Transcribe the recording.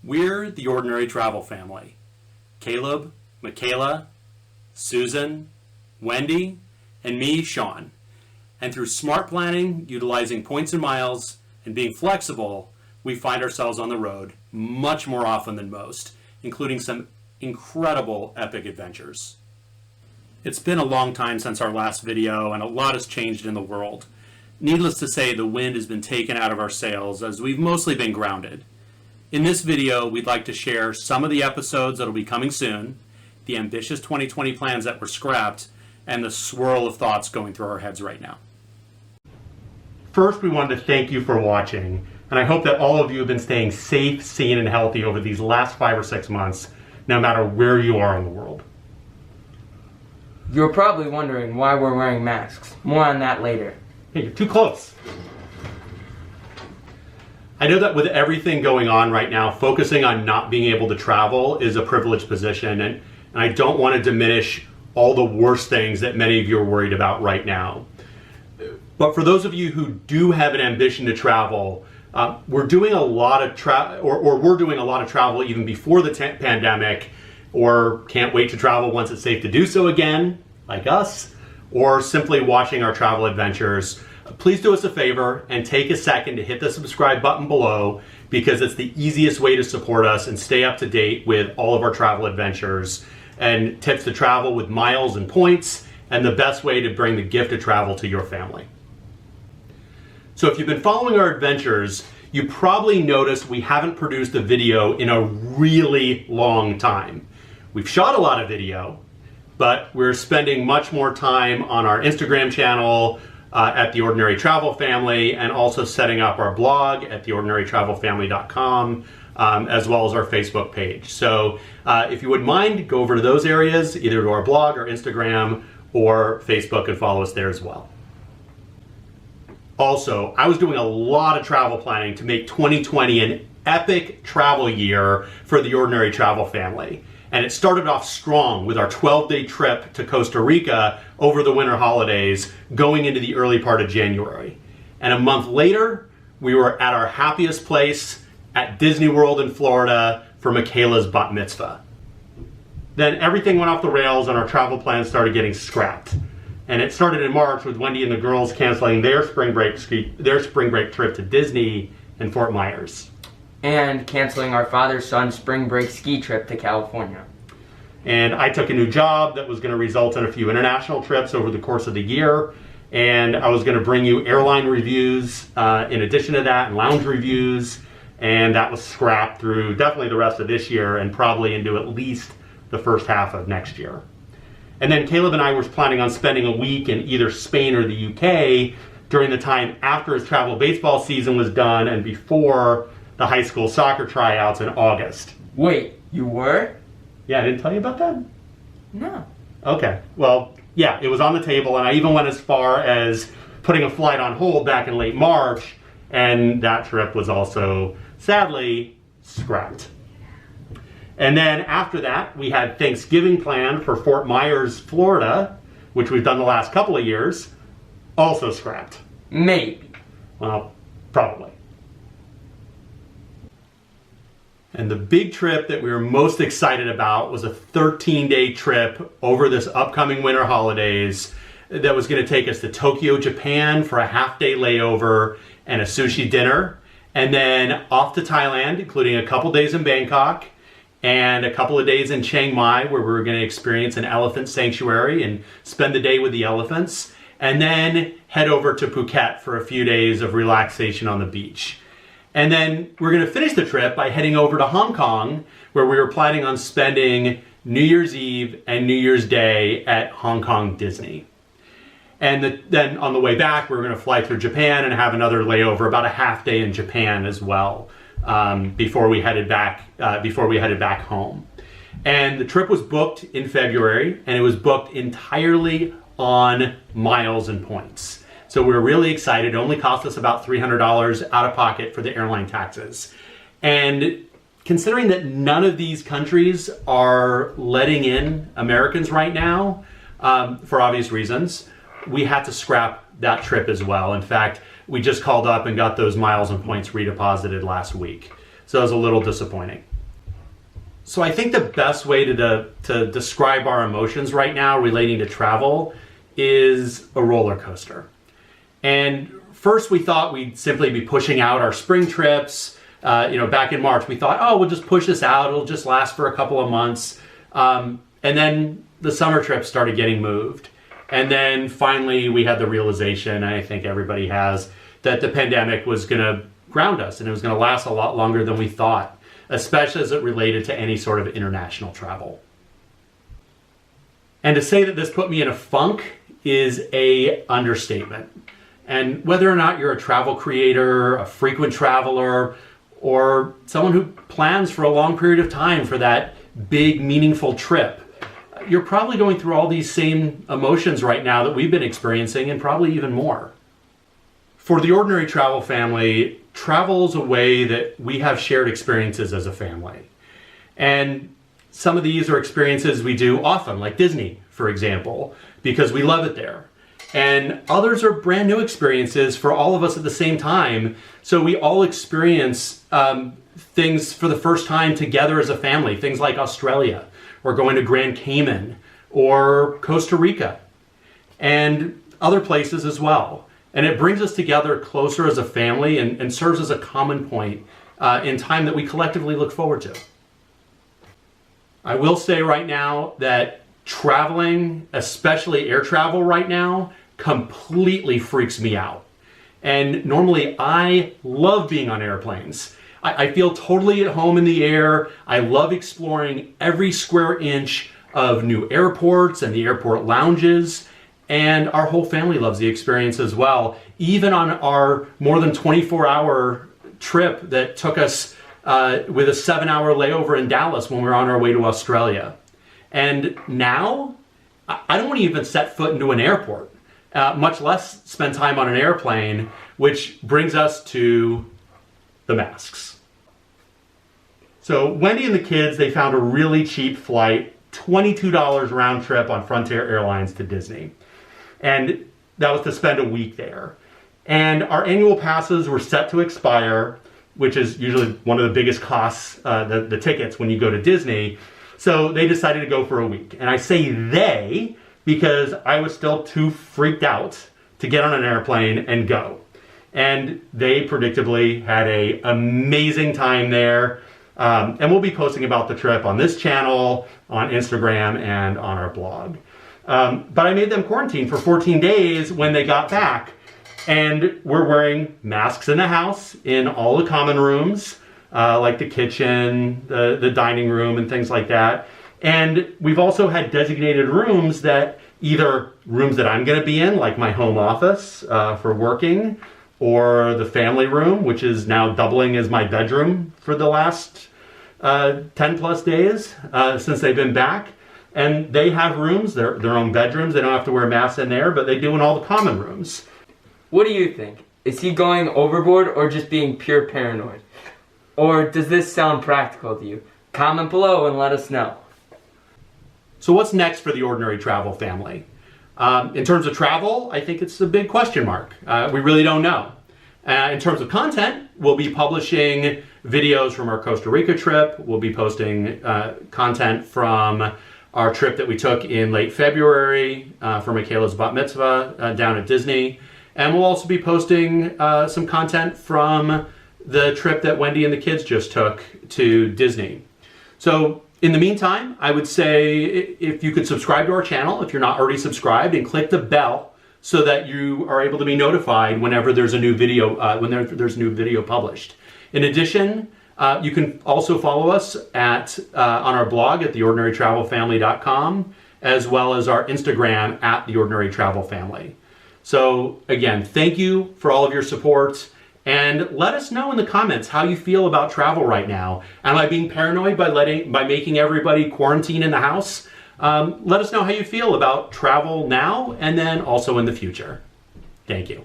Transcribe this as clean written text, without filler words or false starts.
We're the Ordinary Travel family. Caleb, Mikayla, Susan, Wendie, and me, Sean. And through smart planning, utilizing points and miles, and being flexible, we find ourselves on the road much more often than most, including some incredible epic adventures. It's been a long time since our last video, and a lot has changed in the world. Needless to say, the wind has been taken out of our sails as we've mostly been grounded. In this video, we'd like to share some of the episodes that will be coming soon, the ambitious 2020 plans that were scrapped, and the swirl of thoughts going through our heads right now. First, we wanted to thank you for watching, and I hope that all of you have been staying safe, sane, and healthy over these last 5 or 6 months, no matter where you are in the world. You're probably wondering why we're wearing masks. More on that later. Hey, you're too close. I know that with everything going on right now, focusing on not being able to travel is a privileged position, and I don't want to diminish all the worst things that many of you are worried about right now. But for those of you who do have an ambition to travel, we're doing a lot of we're doing a lot of travel even before the pandemic, or can't wait to travel once it's safe to do so again, like us, or simply watching our travel adventures. Please do us a favor and take a second to hit the subscribe button below, because it's the easiest way to support us and stay up to date with all of our travel adventures and tips to travel with miles and points, and the best way to bring the gift of travel to your family. So if you've been following our adventures, you probably noticed we haven't produced a video in a really long time. We've shot a lot of video, but we're spending much more time on our Instagram channel, at the Ordinary Travel Family, and also setting up our blog at theordinarytravelfamily.com, as well as our Facebook page. So if you wouldn't mind, go over to those areas, either to our blog or Instagram or Facebook, and follow us there as well. Also, I was doing a lot of travel planning to make 2020 an epic travel year for the Ordinary Travel Family. And it started off strong with our 12-day trip to Costa Rica over the winter holidays, going into the early part of January. And a month later, we were at our happiest place at Disney World in Florida for Mikayla's bat mitzvah. Then everything went off the rails and our travel plans started getting scrapped. And it started in March with Wendie and the girls canceling their spring break trip to Disney and Fort Myers. And canceling our father-son spring break ski trip to California. And I took a new job that was going to result in a few international trips over the course of the year. And I was going to bring you airline reviews in addition to that, and lounge reviews. And that was scrapped through definitely the rest of this year and probably into at least the first half of next year. And then Caleb and I were planning on spending a week in either Spain or the UK during the time after his travel baseball season was done and before the high school soccer tryouts in August. Wait, you were? Yeah, I didn't tell you about that? No. Okay, well, yeah, it was on the table, and I even went as far as putting a flight on hold back in late March, and that trip was also, sadly, scrapped. And then after that, we had Thanksgiving planned for Fort Myers, Florida, which we've done the last couple of years, also scrapped. Maybe. Well, probably. And the big trip that we were most excited about was a 13-day trip over this upcoming winter holidays that was going to take us to Tokyo, Japan for a half-day layover and a sushi dinner, and then off to Thailand, including a couple days in Bangkok and a couple of days in Chiang Mai, where we were going to experience an elephant sanctuary and spend the day with the elephants, and then head over to Phuket for a few days of relaxation on the beach. And then we're going to finish the trip by heading over to Hong Kong, where we were planning on spending New Year's Eve and New Year's Day at Hong Kong Disney. And then on the way back, we were going to fly through Japan and have another layover, about a half day in Japan as well, before we headed back home. And the trip was booked in February, and it was booked entirely on miles and points. So we were really excited. It only cost us about $300 out of pocket for the airline taxes. And considering that none of these countries are letting in Americans right now, for obvious reasons, we had to scrap that trip as well. In fact, we just called up and got those miles and points redeposited last week. So it was a little disappointing. So I think the best way to describe our emotions right now relating to travel is a roller coaster. And first we thought we'd simply be pushing out our spring trips. Back in March, we thought, oh, we'll just push this out. It'll just last for a couple of months. And then the summer trips started getting moved. And then finally we had the realization, I think everybody has, that the pandemic was going to ground us and it was going to last a lot longer than we thought, especially as it related to any sort of international travel. And to say that this put me in a funk is a understatement. And whether or not you're a travel creator, a frequent traveler, or someone who plans for a long period of time for that big, meaningful trip, you're probably going through all these same emotions right now that we've been experiencing, and probably even more. For the Ordinary Travel family, travel is a way that we have shared experiences as a family. And some of these are experiences we do often, like Disney, for example, because we love it there. And others are brand new experiences for all of us at the same time. So we all experience things for the first time together as a family, things like Australia, or going to Grand Cayman, or Costa Rica, and other places as well. And it brings us together closer as a family and serves as a common point in time that we collectively look forward to. I will say right now that traveling, especially air travel right now, completely freaks me out. And normally I love being on airplanes. I feel totally at home in the air. I love exploring every square inch of new airports and the airport lounges. And our whole family loves the experience as well. Even on our more than 24-hour trip that took us with a 7-hour layover in Dallas when we were on our way to Australia. And now, I don't want to even set foot into an airport, much less spend time on an airplane, which brings us to the masks. So Wendie and the kids, they found a really cheap flight, $22 round trip on Frontier Airlines to Disney. And that was to spend a week there. And our annual passes were set to expire, which is usually one of the biggest costs, the tickets when you go to Disney. So they decided to go for a week. And I say they because I was still too freaked out to get on an airplane and go. And they predictably had an amazing time there. And we'll be posting about the trip on this channel, on Instagram, and on our blog. But I made them quarantine for 14 days when they got back. And we're wearing masks in the house, in all the common rooms, like the kitchen, the dining room, and things like that. And we've also had designated rooms that either rooms that I'm going to be in, like my home office for working, or the family room, which is now doubling as my bedroom for the last 10 plus days since they've been back. And they have rooms, their own bedrooms. They don't have to wear masks in there, but they do in all the common rooms. What do you think? Is he going overboard or just being pure paranoid? Or does this sound practical to you? Comment below and let us know. So what's next for the Ordinary Travel family? In terms of travel, I think it's a big question mark. We really don't know. In terms of content, we'll be publishing videos from our Costa Rica trip. We'll be posting content from our trip that we took in late February for Mikayla's bat mitzvah down at Disney. And we'll also be posting some content from the trip that Wendie and the kids just took to Disney. So in the meantime, I would say if you could subscribe to our channel, if you're not already subscribed, and click the bell so that you are able to be notified whenever there's a new video, there's a new video published. In addition, you can also follow us on our blog at theordinarytravelfamily.com, as well as our Instagram at theordinarytravelfamily. So again, thank you for all of your support, and let us know in the comments how you feel about travel right now. Am I being paranoid by making everybody quarantine in the house? Let us know how you feel about travel now and then also in the future. Thank you.